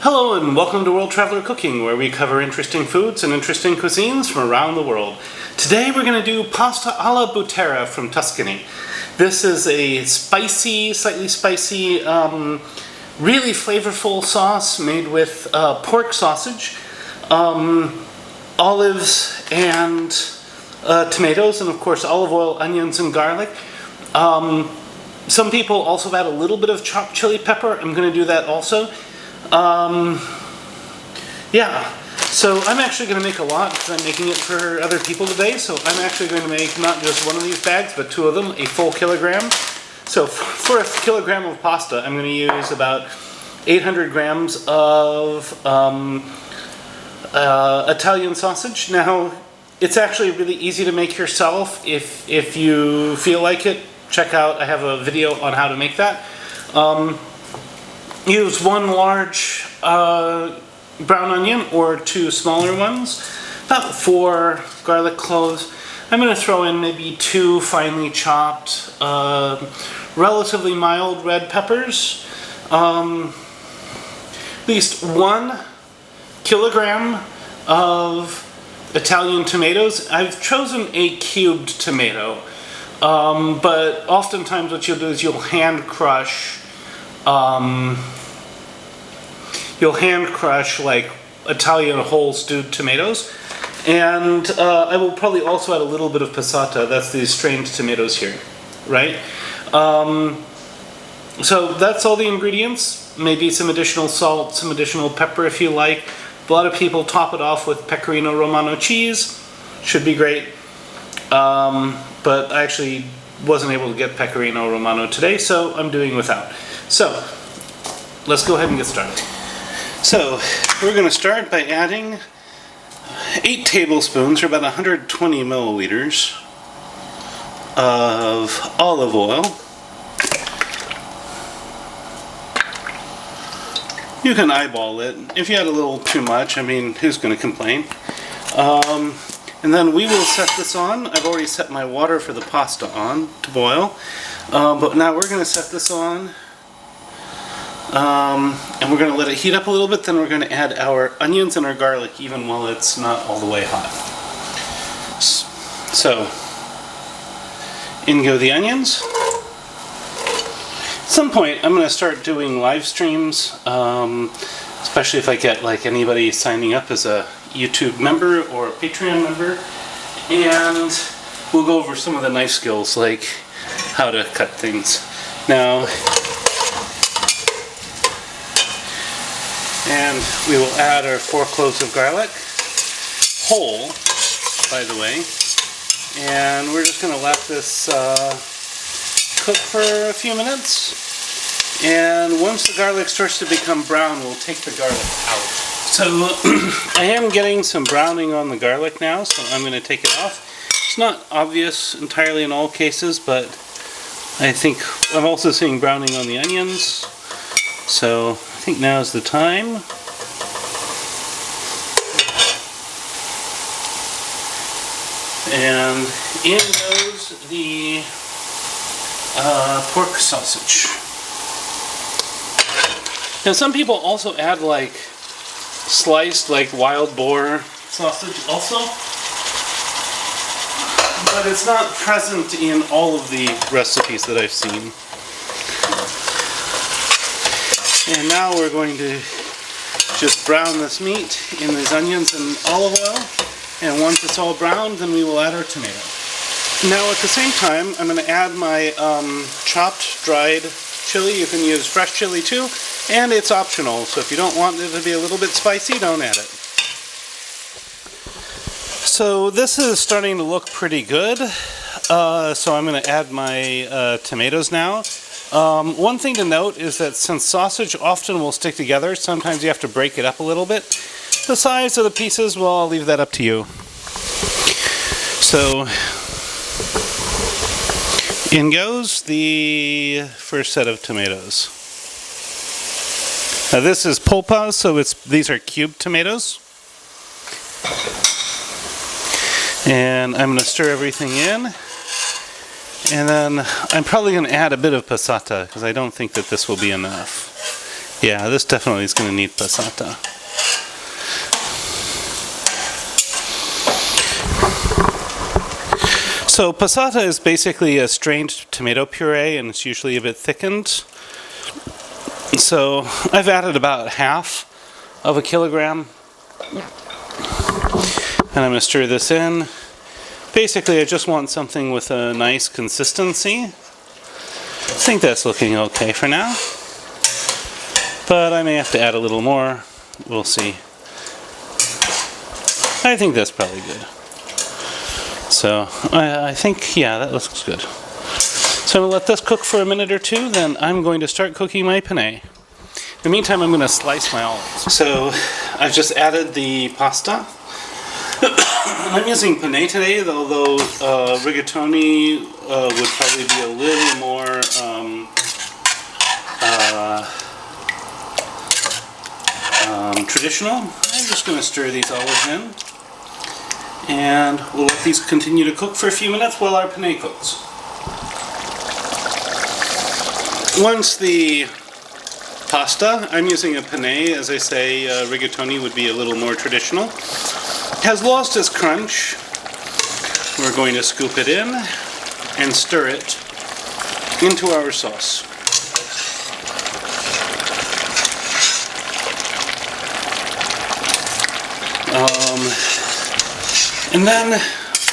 Hello and welcome to World Traveler Cooking, where we cover interesting foods and interesting cuisines from around the world. Today we're going to do pasta alla Buttera from Tuscany. This is a spicy, slightly spicy, really flavorful sauce made with pork sausage, olives and tomatoes, and of course olive oil, onions, and garlic. Some people also add a little bit of chopped chili pepper. I'm going to do that also. So I'm actually going to make a lot because I'm making it for other people today. So I'm actually going to make not just one of these bags, but two of them, a full kilogram. So for a kilogram of pasta, I'm going to use about 800 grams of Italian sausage. Now, it's actually really easy to make yourself if you feel like it. Check out, I have a video on how to make that. Use one large brown onion or two smaller ones, about 4 garlic cloves. I'm going to throw in maybe 2 finely chopped, relatively mild red peppers, at least 1 kilogram of Italian tomatoes. I've chosen a cubed tomato, but oftentimes what you'll do is you'll hand crush like Italian whole stewed tomatoes, and I will probably also add a little bit of passata. That's these strained tomatoes here, right? So that's all the ingredients. Maybe some additional salt, some additional pepper if you like. A lot of people top it off with pecorino romano cheese. Should be great, but I actually wasn't able to get pecorino romano today, so I'm doing without. So let's go ahead and get started. So we're going to start by adding 8 tablespoons, or about 120 milliliters, of olive oil. You can eyeball it. If you add a little too much, I mean, who's going to complain? And then we will set this on. I've already set my water for the pasta on to boil, but now we're going to set this on. And we're going to let it heat up a little bit, then we're going to add our onions and our garlic even while it's not all the way hot. So, in go the onions. At some point I'm going to start doing live streams, especially if I get like anybody signing up as a YouTube member or a Patreon member, and we'll go over some of the knife skills, like how to cut things. Now, and we will add our 4 cloves of garlic, whole, by the way, and we're just going to let this cook for a few minutes, and once the garlic starts to become brown, we'll take the garlic out. So I am getting some browning on the garlic now, so I'm going to take it off. It's not obvious entirely in all cases, but I think I'm also seeing browning on the onions, so I think now is the time. And in goes the pork sausage. Now some people also add like sliced like wild boar sausage also, but it's not present in all of the recipes that I've seen. And now we're going to just brown this meat in these onions and olive oil. And once it's all browned, then we will add our tomato. Now at the same time, I'm going to add my chopped dried chili. You can use fresh chili too, and it's optional. So if you don't want it to be a little bit spicy, don't add it. So this is starting to look pretty good. So I'm going to add my tomatoes now. One thing to note is that since sausage often will stick together, sometimes you have to break it up a little bit. The size of the pieces, well, I'll leave that up to you. So, in goes the first set of tomatoes. Now this is polpa, so these are cubed tomatoes. And I'm going to stir everything in. And then I'm probably going to add a bit of passata, because I don't think that this will be enough. Yeah, this definitely is going to need passata. So passata is basically a strained tomato puree, and it's usually a bit thickened. So I've added about half of a kilogram, and I'm going to stir this in. Basically, I just want something with a nice consistency. I think that's looking okay for now, but I may have to add a little more. We'll see. I think that's probably good. So I think, yeah, that looks good. So I'm going to let this cook for a minute or two, then I'm going to start cooking my penne. In the meantime, I'm going to slice my olives. So I've just added the pasta. I'm using penne today, although rigatoni would probably be a little more traditional. I'm just going to stir these olives in, and we'll let these continue to cook for a few minutes while our penne cooks. Once the pasta, I'm using a penne, as I say, rigatoni would be a little more traditional, has lost its crunch, we're going to scoop it in and stir it into our sauce. And then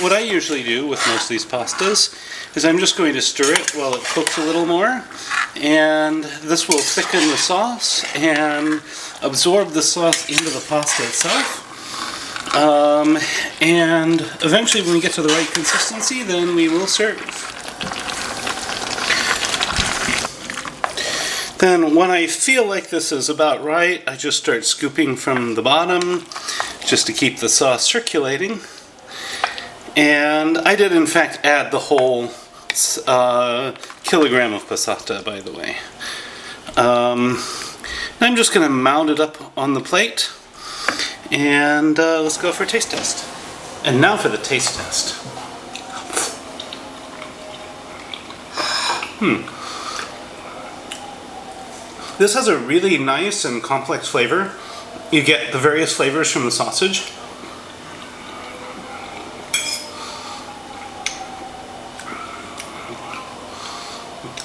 what I usually do with most of these pastas is I'm just going to stir it while it cooks a little more, and this will thicken the sauce and absorb the sauce into the pasta itself. And eventually when we get to the right consistency, then we will serve. Then when I feel like this is about right, I just start scooping from the bottom just to keep the sauce circulating. And I did in fact add the whole kilogram of passata, by the way. I'm just going to mount it up on the plate, and let's go for a taste test. And now for the taste test. This has a really nice and complex flavor. You get the various flavors from the sausage.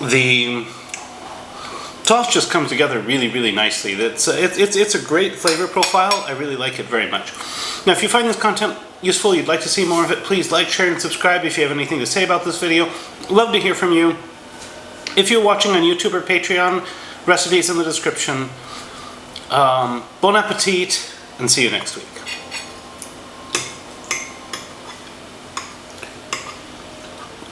The sauce just comes together really, really nicely. It's a great flavor profile. I really like it very much. Now, if you find this content useful, you'd like to see more of it, please like, share, and subscribe if you have anything to say about this video. Love to hear from you. If you're watching on YouTube or Patreon, recipes in the description. Bon appetit, and see you next week.